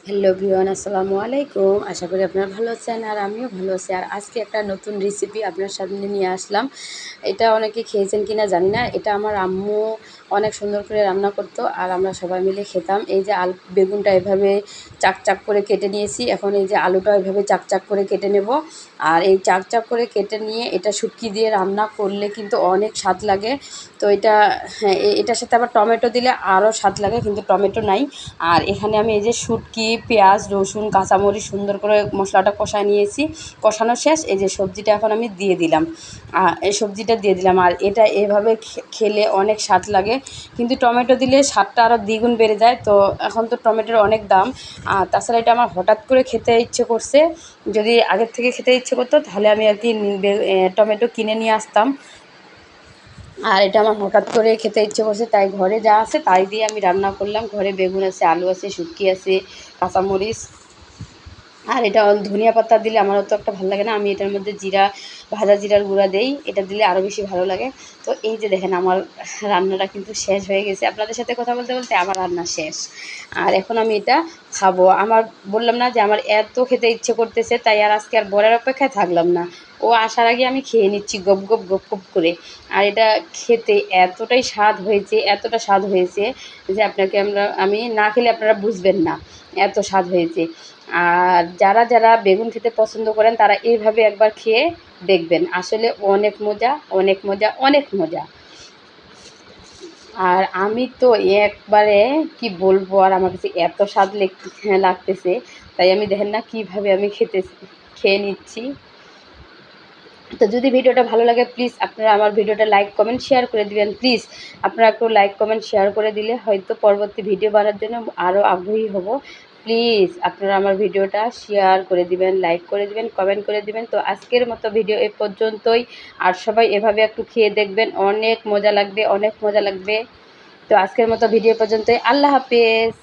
Hello everyone, আসসালামু আলাইকুম। আশা করি আপনারা ভালো আছেন আর আমিও ভালো আছি। আর আজকে একটা নতুন রেসিপি আপনার সামনে নিয়ে আসলাম। এটা অনেকে খেয়েছেন কিনা জানি না। এটা আমার আম্মু অনেক সুন্দর করে রান্না করতো আর আমরা সবাই মিলে খেতাম। এই যে বেগুনটা এভাবে চাক চাক করে কেটে নিয়েছি। এখন এই যে আলুটা এভাবে চাক চাক করে কেটে নেব। আর এই চাক চাক করে কেটে নিয়ে এটা শুটকি দিয়ে রান্না করলে কিন্তু অনেক স্বাদ লাগে। তো এটা হ্যাঁ, এটার সাথে আবার টমেটো দিলে আরও স্বাদ লাগে, কিন্তু টমেটো নাই। আর এখানে আমি এই যে শুটকি, পেঁয়াজ, রসুন, কাঁচামরিচ সুন্দর করে মশলাটা কষায় নিয়েছি। কষানো শেষ, এই যে সবজিটা এখন আমি দিয়ে দিলাম। এই সবজিটা দিয়ে দিলাম আর এটা এভাবে খেলে অনেক স্বাদ লাগে, কিন্তু টমেটো দিলে স্বাদটা আরও দ্বিগুণ বেড়ে যায়। তো এখন তো টমেটোর অনেক দাম। আর তাছাড়া এটা আমার হঠাৎ করে খেতে ইচ্ছে করছে। যদি আগের থেকে খেতে ইচ্ছে করতো তাহলে আমি আর কি টমেটো কিনে নিয়ে আসতাম। আর এটা আমার হঠাৎ করে খেতে ইচ্ছে করছে, তাই ঘরে যা আছে তাই দিয়ে আমি রান্না করলাম। ঘরে বেগুন আছে, আলু আছে, শুটকি আছে, কাঁচামরিচ। আর এটা ধনিয়া পাতা দিলে আমার অত একটা ভালো লাগে না। আমি এটার মধ্যে ভাজা জিরার গুঁড়া দেই, এটা দিলে আরও বেশি ভালো লাগে। তো এই যে দেখেন আমার রান্নাটা কিন্তু শেষ হয়ে গেছে। আপনাদের সাথে কথা বলতে বলতে আমার রান্না শেষ। আর এখন আমি এটা খাবো। বললাম না যে আমার এত খেতে ইচ্ছে করতেছে, তাই আর আজকে আর বরের অপেক্ষায় থাকলাম না। ও আসার আগে আমি খেয়ে নিচ্ছি গপ গপ গপ গপ করে। আর এটা খেতে এতটাই স্বাদ হয়েছে, এতটা স্বাদ হয়েছে যে আমি না খেলে আপনারা বুঝবেন না, এত স্বাদ হয়েছে। আর যারা যারা বেগুন খেতে পছন্দ করেন তারা এইভাবে একবার খেয়ে দেখবেন, আসলে অনেক মজা, অনেক মজা, অনেক মজা। আর আমি তো একবারে কি বলবো, আর আমার কাছে এত স্বাদ লাগতেছে, তাই আমি দেখেন না কীভাবে আমি খেয়ে নিচ্ছি। তো যদি ভিডিওটা ভালো লাগে প্লিজ আপনারা আমার ভিডিওটা লাইক কমেন্ট শেয়ার করে দিবেন। প্লিজ আপনারা একটু লাইক কমেন্ট শেয়ার করে দিলে হয়তো পরবর্তী ভিডিও বানার জন্য আরও আগ্রহী হব। প্লিজ আপনারা আমার ভিডিওটা শেয়ার করে দিবেন, লাইক করে দিবেন, কমেন্ট করে দিবেন। তো আজকের মতো ভিডিও এ পর্যন্তই। আর সবাই এভাবে একটু খেয়ে দেখবেন, অনেক মজা লাগবে, অনেক মজা লাগবে। তো আজকের মতো ভিডিও পর্যন্তই। আল্লাহ হাফেজ।